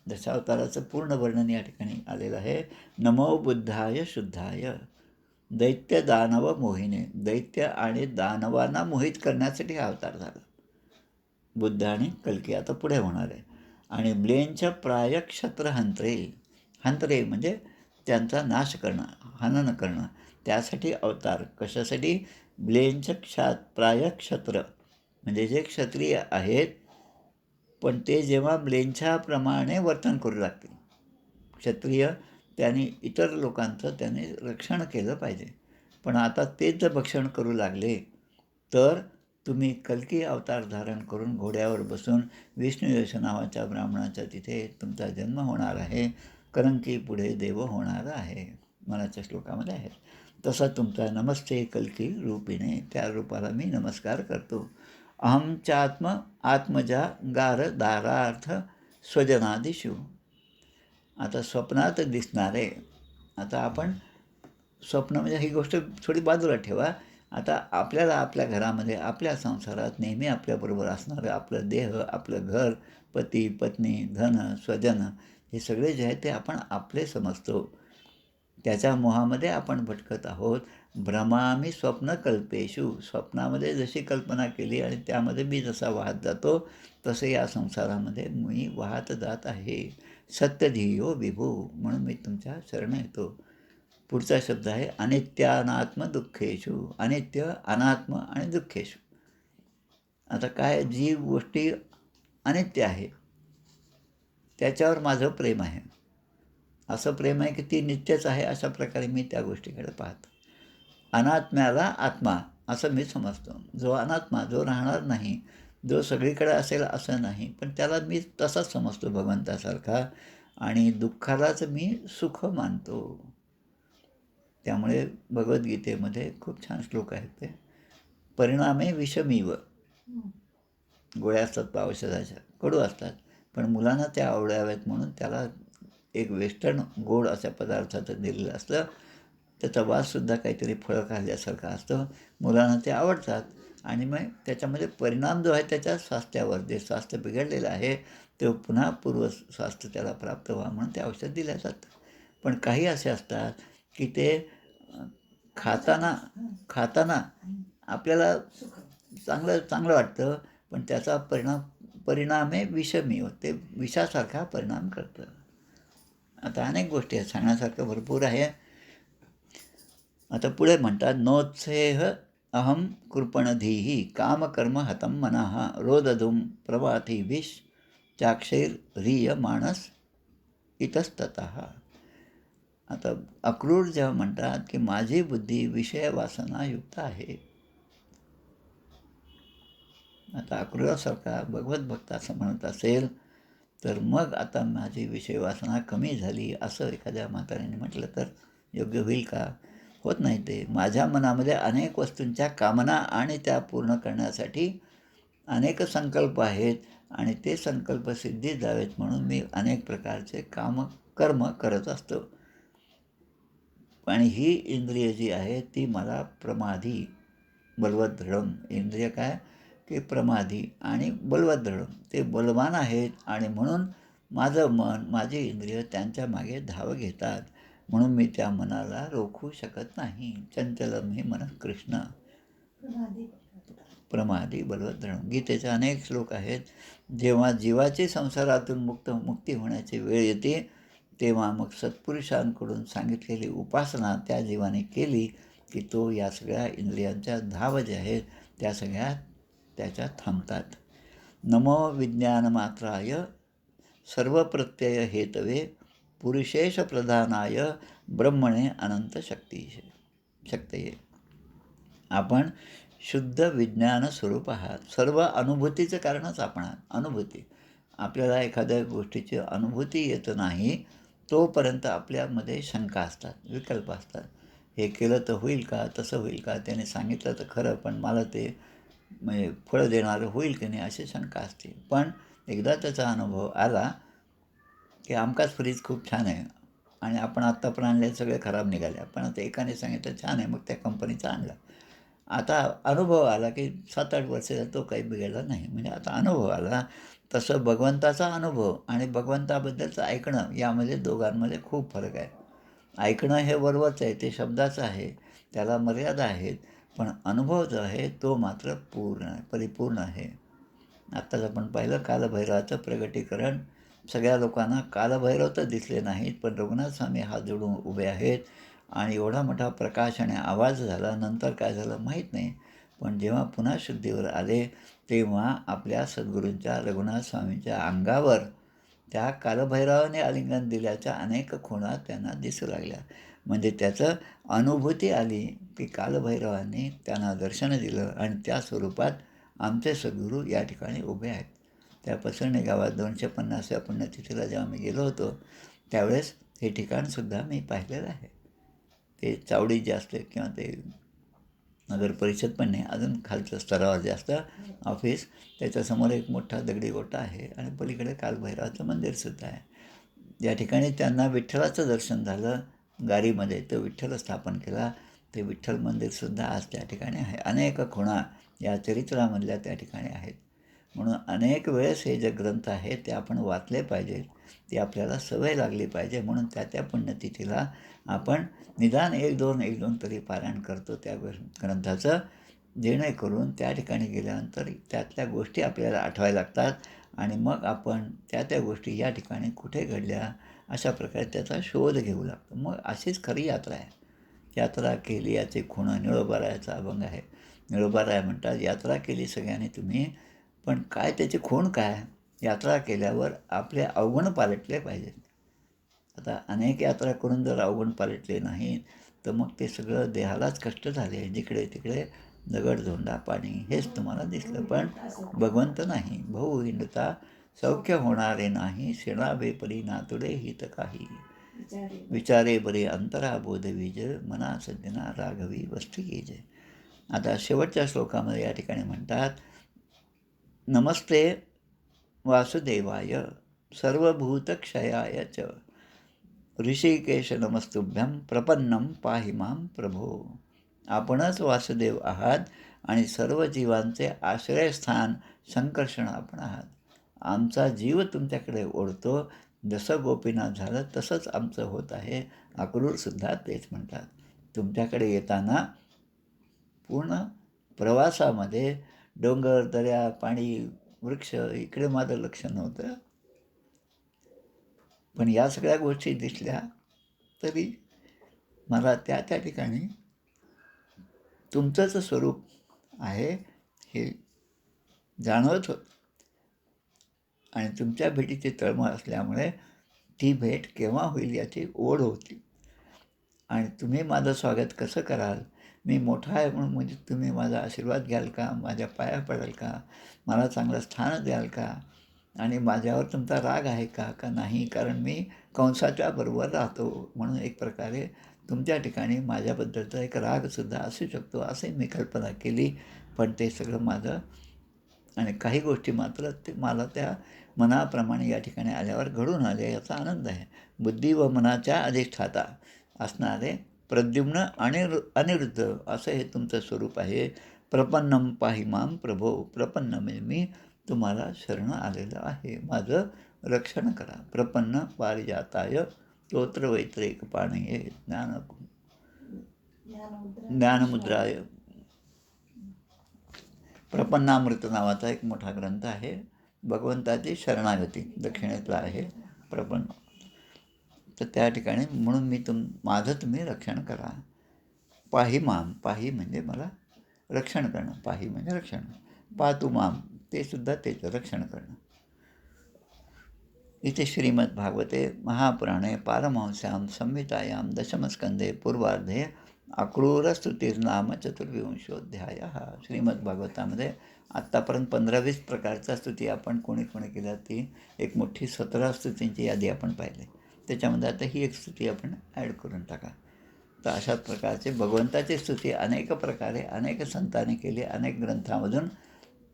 दशावताराचं पूर्ण वर्णन या ठिकाणी आलेलं आहे. नमो बुद्धाय शुद्धाय. दैत्य दानव मोहिने, दैत्य आणि दानवांना मोहित करण्यासाठी हा अवतार झाला. बुद्ध आणि कल्की आता पुढे होणार आहे. आणि म्लेंच प्राय क्षत्रहंत्रे, हंत्रे म्हणजे त्यांचा नाश करणं, हनन करणं. त्यासाठी अवतार. कशासाठी? ब्लेंच प्राय क्षत्र म्हणजे जे क्षत्रिय आहेत, पण ते जेव्हा ब्लेंछाप्रमाणे वर्तन करू लागतील, क्षत्रिय त्यांनी इतर लोकांचं त्याने रक्षण केलं पाहिजे. पण आता तेच जर भक्षण करू लागले तर तुम्ही कल्की अवतार धारण करून घोड्यावर बसून विष्णुयश नावाच्या ब्राह्मणाच्या तिथे तुमचा जन्म होणार आहे. कलंकी पुढे देव होणार आहे, मनाच्या श्लोकामध्ये आहे. तसा तुमचा नमस्ते कल्की रूपिणे, त्या रूपाला मी नमस्कार करतो. अहमचात्म आत्मजा गार दारार्थ स्वजनादिषु. आता स्वप्नात दिसणारे, आता आपण स्वप्न म्हणजे ही गोष्ट थोडी बाजूला ठेवा. आता आपल्याला आपल्या घरामध्ये, आपल्या संसारात नेहमी आपल्याबरोबर असणारं आपलं देह, आपलं घर, पती, पत्नी, धन, स्वजन, हे सगळे जे आहे ते आपण आपले समजतो. त्याच्या मोहामध्ये आपण भटकत आहोत. भ्रमामी स्वप्नकल्पेषु. स्वप्नामध्ये जशी कल्पना केली आणि त्यामध्ये मी जसा वाहत जातो, तसं या संसारामध्ये मी वाहत जात आहे. सत्यधियो विभू, म्हणून मी तुमच्या शरण येतो. पुढचा शब्द आहे अनित्यानात्म दुःखेषु. अनित्य, अनात्म आणि दुःखेषु. आता काय, जी गोष्टी अनित्य आहे त्याच्यावर माझं प्रेम आहे. असं प्रेम आहे की ती नित्यच आहे, अशा प्रकारे मी त्या गोष्टीकडे पाहतो. अनात्म्याला आत्मा असं मी समजतो. जो अनात्मा, जो राहणार नाही, जो सगळीकडे असेल असं नाही, पण त्याला मी तसाच समजतो भगवंतासारखा. आणि दुःखालाच मी सुख मानतो. त्यामुळे भगवद्गीतेमध्ये खूप छान श्लोक आहेत ते. परिणामे विषमीव. गोळ्या असतात औषधाच्या, कडू असतात, पण मुलांना त्या आवडाव्यात म्हणून त्याला एक वेस्टर्न गोड अशा पदार्थाचं दिलेलं असतं. त्याचा वाससुद्धा काहीतरी फळं खाल्ल्यासारखं असतं. मुलांना ते आवडतात आणि मग त्याच्यामध्ये परिणाम जो आहे त्याच्या स्वास्थ्यावर, जे स्वास्थ्य बिघडलेलं आहे ते पुन्हा पूर्व स्वास्थ्य त्याला प्राप्त व्हावं म्हणून ते औषध दिलं जातं. पण काही असे असतात की ते खाताना खाताना आपल्याला चांगलं चांगलं वाटतं, पण त्याचा परिणाम विषमी होते, विषासारखा परिणाम करतं. आता अनेक गोष्टी आहेत, सांगण्यासारखं भरपूर आहे. आता पुढे म्हणतात नोत्सेह अहम कृपणधीही कामकर्म हतम मनः रोदधुम प्रभाती विष चाक्षैर ह्रिय मानस इतस्ततः. आता अक्रूर जेव्हा म्हणतात की माझी बुद्धी विषय वासनायुक्त आहे. आता अक्रूरासारखा भगवत भक्त असं म्हणत असेल तर मग आता माझी विषय वासना कमी झाली असं एखाद्या म्हाताऱ्याने म्हटलं तर योग्य होईल का? होत नाही. ते माझ्या मनामध्ये अनेक वस्तूंच्या कामना आणि त्या पूर्ण करण्यासाठी अनेक संकल्प आहेत आणि ते संकल्प सिद्धीत जावेत म्हणून मी अनेक प्रकारचे कर्म करत असतो. आणि ही इंद्रिय जी आहे ती मला प्रमादी बलवत दृढम. इंद्रिय काय की प्रमादी आणि बलवत दृढम, ते बलवान आहेत आणि म्हणून माझं मन, माझी इंद्रिय त्यांच्या मागे धाव घेतात. म्हणून मी त्या मनाला रोखू शकत नाही. चंचलम ही मन कृष्ण प्रमादी बलवत दृढम. गीतेचे अनेक श्लोक आहेत. जेव्हा जीवाची संसारातून मुक्ती होण्याची वेळ येते तेव्हा मग सत्पुरुषांकडून सांगितलेली उपासना त्या जीवाने केली की तो या सगळ्या इंद्रियांच्या धाव ज्या आहेत त्या सगळ्या त्याच्यात थांबतात. नमो विज्ञानमात्राय सर्वप्रत्यय हेतवे पुरुषेश प्रधानाय ब्रह्मणे अनंत शक्तये. आपण शुद्ध विज्ञान स्वरूप आहात. सर्व अनुभूतीचं कारणच आपण आहात. अनुभूती, आपल्याला एखाद्या गोष्टीची अनुभूती येत नाही तोपर्यंत आपल्यामध्ये शंका असतात, विकल्प असतात. हे केलं तर होईल का, तसं होईल का, त्याने सांगितलं तर खरं पण मला ते म्हणजे फळं देणारं होईल की नाही अशी शंका असते. पण एकदा त्याचा अनुभव आला की आमकाच फ्रीज खूप छान आहे आणि आपण आत्तापर्यंत आणले सगळे खराब निघाले, पण आता एकाने सांगितलं छान आहे मग त्या कंपनीचा आणला. आता अनुभव आला की 7-8 वर्षाचा तो काही बिघडला नाही. म्हणजे आता अनुभव आला. तसं भगवंताचा अनुभव आणि भगवंताबद्दलचं ऐकणं यामध्ये दोघांमध्ये खूप फरक आहे. ऐकणं हे वरवरचं आहे, ते शब्दाचं आहे, त्याला मर्यादा आहेत. पण अनुभव जो आहे तो मात्र पूर्ण परिपूर्ण आहे. आत्ताच आपण पाहिलं कालभैरवाचं प्रगटीकरण सगळ्या लोकांना कालभैरव तर दिसले नाहीत, पण रघुनाथ स्वामी हात जोडून उभे आहेत आणि एवढा मोठा प्रकाश आणि आवाज झाला. नंतर काय झालं माहीत नाही. पण जेव्हा पुन्हा शुद्धीवर आले, तेव्हा आपल्या सद्गुरूंच्या रघुनाथ स्वामींच्या अंगावर त्या कालभैरवाने आलिंगन दिल्याच्या अनेक खुणा त्यांना दिसू लागल्या. म्हणजे त्याचं अनुभूती आली की कालभैरवांनी त्यांना दर्शन दिलं आणि त्या स्वरूपात आमचे सद्गुरू या ठिकाणी उभे आहेत. त्या पसरणे गावात 250व्या पुण्यतिथीला जेव्हा मी गेलो होतो, त्यावेळेस हे ठिकाणसुद्धा मी पाहिलेलं आहे. ते चावडी जे असते किंवा ते नगर परिषद पण नाही, अजून खालच्या स्तरावर जास्त ऑफिस, त्याच्यासमोर एक मोठा दगडी गोटा आहे आणि पलीकडे कालभैरवाचं मंदिरसुद्धा आहे. ज्या ठिकाणी त्यांना विठ्ठलाचं दर्शन झालं गारीमध्ये, तो विठ्ठल स्थापन केला, ते विठ्ठल मंदिरसुद्धा आज त्या ठिकाणी आहे. अनेक खुणा या चरित्रामधल्या त्या ठिकाणी आहेत. म्हणून अनेक वेळेस हे जे ग्रंथ आहेत ते आपण वाचले पाहिजेत. ती आपल्याला सवय लागली पाहिजे. म्हणून त्या पुण्यतिथीला आपण निदान 1-2 तरी पारायण करतो त्या ग्रंथाचं, जेणेकरून त्या ठिकाणी गेल्यानंतर त्यातल्या गोष्टी आपल्याला आठवायला लागतात आणि मग आपण त्या गोष्टी या ठिकाणी कुठे घडल्या अशा प्रकारे त्याचा शोध घेऊ लागतो. मग अशीच खरी यात्रा आहे. यात्रा केली याचे खुण निळोबारायाचा अभंग आहे. निळोबाराय म्हणतात, यात्रा केली सगळ्यांनी तुम्ही, पण काय त्याचे खूण काय? यात्रा केल्यावर आपले अवगुण पालटले पाहिजेत. आता अनेक यात्रा करून जर अवगुण पालटले नाहीत, तर मग ते सगळं देहालाच कष्ट झाले. जिकडे तिकडे दगड धोंडा पाणी हेच तुम्हाला दिसलं, पण भगवंत नाही. भाऊ हिंडता सौख्य होणारे नाही, सेणावे परी नातुडे हित काही. विचारे बरे अंतरा बोध विज, मना सज्जना राघवी वस्ती येज. आता शेवटच्या श्लोकामध्ये या ठिकाणी म्हणतात, नमस्ते वासुदेवाय सर्वभूतक्षयाय च, ऋषिकेश नमस्तुभ्यं प्रपन्नम पाहि मां प्रभो. आपणच वासुदेव आहात आणि सर्व जीवांचे आश्रयस्थान संकर्षण आपण आहात. आमचा जीव तुमच्याकडे ओढतो. जसं गोपीनाथ झालं तसंच आमचं होत आहे. अक्रूरसुद्धा तेच म्हणतात. तुमच्याकडे येताना पूर्ण प्रवासामध्ये डोंगर, दऱ्या, पाणी, वृक्ष इकडे माझं लक्ष नव्हतं. पण या सगळ्या गोष्टी दिसल्या तरी मला त्या ठिकाणी तुमचंच स्वरूप आहे हे जाणवत होतं. आणि तुमच्या भेटीची तळमळ असल्यामुळे ती भेट केव्हा होईल याची ओढ होती. आणि तुम्ही माझं स्वागत कसं कराल? मी मोठा आहे म्हणून म्हणजे तुम्ही माझा आशीर्वाद घ्याल का? माझ्या पाया पडाल का? मला चांगलं स्थान द्याल का? आणि माझ्यावर तुमचा राग आहे का नाही? कारण मी कंसाच्या बरोबर राहतो म्हणून एक प्रकारे तुमच्या ठिकाणी माझ्याबद्दलचा एक रागसुद्धा असू शकतो, असे मी कल्पना केली. पण ते सगळं माझं आणि काही गोष्टी मात्र ते मला त्या मनाप्रमाणे या ठिकाणी आल्यावर घडून आले याचा आनंद आहे. बुद्धी व मनाच्या अधिष्ठाता असणारे प्रद्युम्न आणि अनिरुद्ध असं हे तुमचं स्वरूप आहे. प्रपन्नम पाहि मां प्रभो. प्रपन्न म्हणजे मी तुम्हाला शरण आलेलं आहे, माझं रक्षण करा. प्रपन्न पारिजाताय स्तोत्र वैत्रेक पाणये ज्ञानमुद्राय. प्रपन्नामृत नावाचा एक मोठा ग्रंथ आहे. भगवंताची शरणागती दक्षिणेतला आहे प्रपन्न. तर त्या ठिकाणी म्हणून मी माझं तुम्ही रक्षण करा. पाहि माम, पाहि म्हणजे मला रक्षण करणं, पाहि म्हणजे रक्षण, पातु माम ते सुद्धा त्याचं रक्षण करणं. इथे श्रीमद्भागवते महापुराणे पारमहंस्यां संहितायां दशमस्कंदे पूर्वार्धे अक्रूरस्तुतिर्नाम चतुर्विंशोऽध्याय. श्रीमद्भागवतामध्ये आत्तापर्यंत 15-20 प्रकारच्या स्तुती आपण कोणी केल्या, ती एक मोठी 17 स्तुतींची यादी आपण पाहिली. त्याच्यामध्ये आता ही एक स्तुती आपण ॲड करून टाका. तर अशाच प्रकारचे भगवंताची स्तुती अनेक प्रकारे अनेक संतांनी केली, अनेक ग्रंथामधून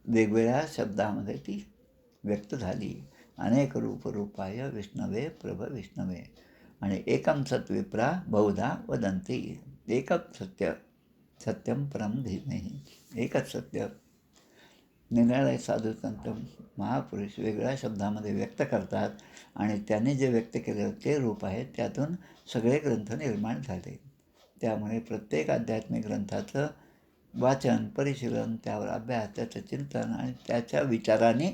वेगवेगळ्या शब्दामध्ये ती व्यक्त झाली. अनेक रूपाय विष्णवे प्रभ विष्णवे. आणि एकम सत्विप्रा बहुधा वदंती. एकच सत्य, सत्यम परम धीमहि. एकच सत्य निराळे साधू संत महापुरुष वेगळ्या शब्दामध्ये व्यक्त करतात आणि त्यांनी जे व्यक्त केलं ते रूप आहे, त्यातून सगळे ग्रंथ निर्माण झाले. त्यामुळे प्रत्येक आध्यात्मिक ग्रंथाचं वाचन, परिशीलन, त्यावर अभ्यास, त्याचं चिंतन आणि त्याच्या विचाराने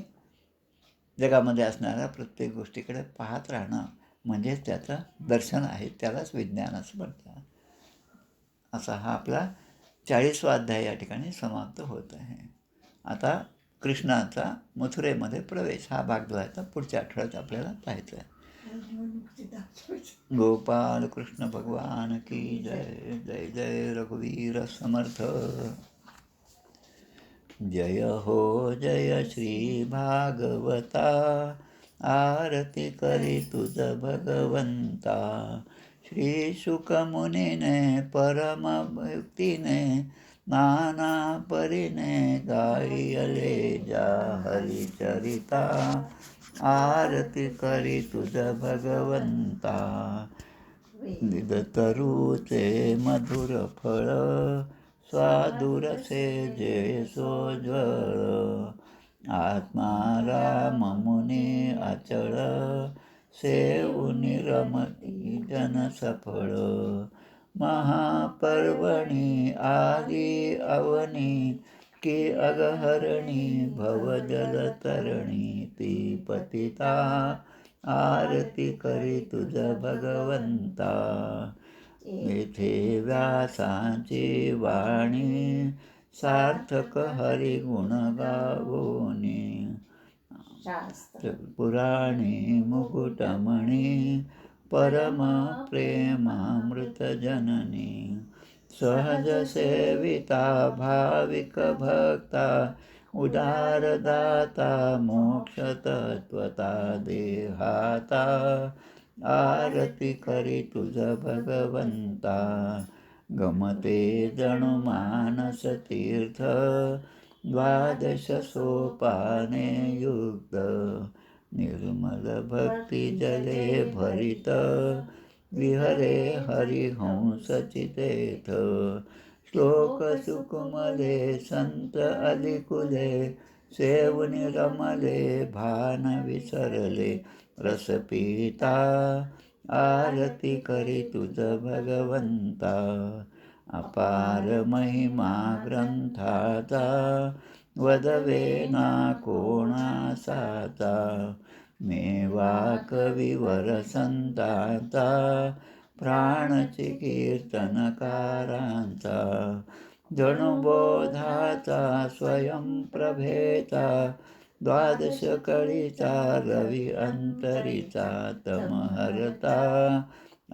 जगामध्ये असणाऱ्या प्रत्येक गोष्टीकडे पाहत राहणं म्हणजेच त्याचं दर्शन आहे, त्यालाच विज्ञान असं म्हणतात. असा हा आपला 40वा अध्याय या ठिकाणी समाप्त होत आहे. आता कृष्णाचा मथुरेमध्ये प्रवेश हा भाग जो आहे तो पुढच्या आठवड्यात आपल्याला पाहायचा आहे. गोपाल कृष्ण भगवान की जय. जय जय रघुवीर समर्थ. जय हो जय श्री भागवता, आरती करी तुझ भगवंता. श्री शुकमुनीने परम भक्तीने, नाना परीने गायले जा हरिचरिता. आरती करी तुझ भगवंता. विदतरूचे मधुर फळ, स्वादुरसे जे सोज्वळ. आत्माराम मुनी अचळ, सेवुनी रमती जन सफळ. महापर्वणी आदी अवनी, की अगहरणी भवजल तरणी. ती पतिता आरती करी तुझ भगवंता. येथे व्यासांची वाणी, सार्थक हरिगुण गावोनी. पुराणी मुकुटमणी, परम प्रेमामृत जननी. सहज सेविता भाविक भक्ता, उदारदाता मोक्ष तत्वता देहाता. आरती करी तुझ भगवंता. गमते जणु मानस तीर्थ, द्वादश सोपाने युक्त. निर्मल भक्ती जले भरित, विहरे हरिहंस चितेथ. श्लोक सुकुमले संत अधिकुले, सेवुनी रमले भान विसरले. रस पिता आरती करी तुझ भगवंता. अपार महिमा ग्रंथाचा, वदवे ना कोणासाचा. मेवा कविवर संतांचा, प्राणची कीर्तनकारांचा. जणुबोधाचा स्वयंप्रभेचा, द्वादश कळीचा रवी अंतरीचा. तमहरता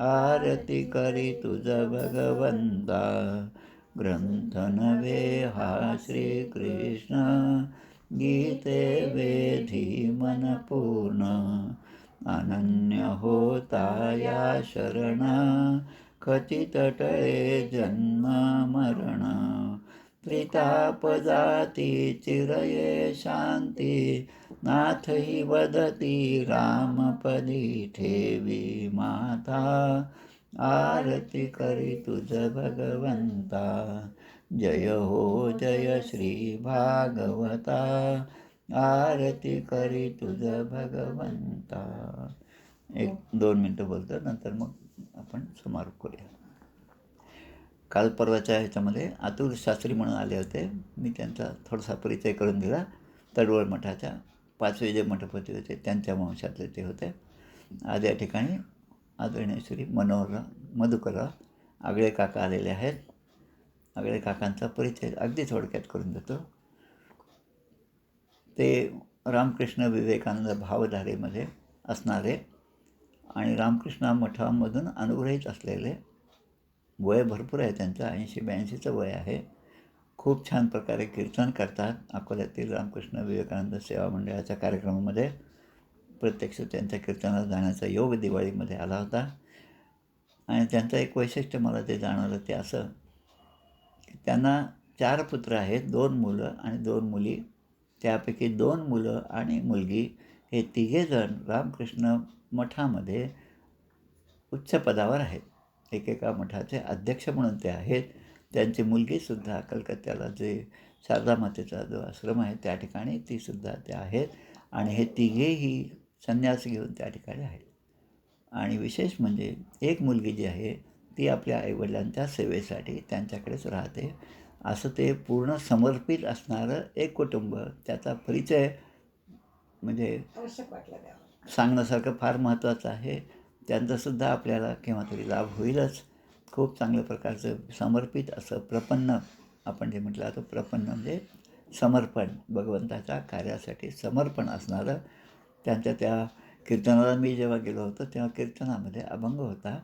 आरती करी तुझ भगवंता. ग्रंथ नव्हे हा श्रीकृष्ण, गीते वेधी मन पूर्ण. अनन्य होता या शरण, खचित टळे जन्म मरण. त्रिताप जाती चिरये शांती, नाथ ही वदती रामपदी ठेवी माता. आरती करी तुझ भगवंता. जय हो जय श्री भागवता, आरती करी तुझ भगवंता. 1-2 मिनटं बोलतो, नंतर मग आपण समारोप करूया. काल परवाच्या ह्याच्यामध्ये अतुल शास्त्री म्हणून आले होते. मी त्यांचा थोडासा परिचय करून दिला. तडवळ मठाच्या 5वे जे मठपती होते त्यांच्या वंशातले ते होते. आज या ठिकाणी आदरणीय श्री मनोहर मधुकरराव आगळे काका आलेले आहेत. आगळे काकांचा परिचय अगदी थोडक्यात करून देतो. ते रामकृष्ण विवेकानंद भावधारेमध्ये असणारे आणि रामकृष्ण मठामधून अनुग्रहित असलेले, वय भरपूर आहे त्यांचं, 80-82चं वय आहे. खूप छान प्रकारे कीर्तन करतात. अकोल्यातील रामकृष्ण विवेकानंद सेवा मंडळाच्या कार्यक्रमामध्ये प्रत्यक्ष त्यांच्या कीर्तनाला जाण्याचा योग दिवाळीमध्ये आला होता. आणि त्यांचं एक वैशिष्ट्य मला ते जाणवलं, ते असं की त्यांना 4 पुत्र आहेत, 2 मुलं आणि 2 मुली. त्यापैकी 2 मुलं आणि मुलगी हे तिघेजण रामकृष्ण मठामध्ये उच्च पदावर आहेत. एकेका मठाचे अध्यक्ष म्हणून ते आहेत. त्यांची मुलगीसुद्धा कलकत्त्याला जे शारदा मातेचा जो आश्रम आहे त्या ठिकाणी तीसुद्धा ते आहेत. आणि हे तिघेही संन्यास घेऊन त्या ठिकाणी आहेत. आणि विशेष म्हणजे एक मुलगी जी आहे ती आपल्या आईवडिलांच्या सेवेसाठी त्यांच्याकडेच राहते. असं ते पूर्ण समर्पित असणारं एक कुटुंब. त्याचा परिचय म्हणजे आवश्यक वाटलं त्यावर. सांगण्यासारखं फार महत्त्वाचं आहे. त्यांचासुद्धा आपल्याला केव्हा तरी लाभ होईलच. खूप चांगल्या प्रकारचं समर्पित असं प्रपन्न, आपण जे म्हटलं आता प्रपन्न म्हणजे समर्पण, भगवंताच्या कार्यासाठी समर्पण असणारं. त्यांच्या त्या कीर्तनाला मी जेव्हा गेलो होतो तेव्हा कीर्तनामध्ये अभंग होता.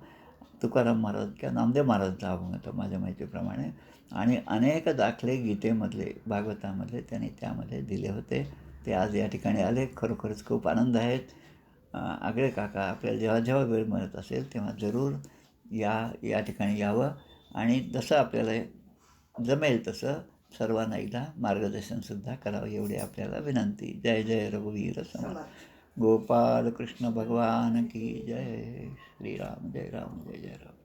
तुकाराम महाराज किंवा नामदेव महाराजांचा अभंग होता माझ्या माहितीप्रमाणे. आणि अनेक दाखले गीतेमधले, भागवतामधले त्यांनी त्यामध्ये दिले होते. ते आज या ठिकाणी आले. खरोखरच खूप आनंद आहे. आगळे काका, आपल्याला जेव्हा जेव्हा वेळ मिळत असेल तेव्हा जरूर या ठिकाणी यावं आणि जसं आपल्याला जमेल तसं सर्वांना एकदा मार्गदर्शनसुद्धा करावं, एवढी आपल्याला विनंती. जय जय रघुवीर समर्थ. गोपाल कृष्ण भगवान की जय. श्रीराम जय राम जय जय राम.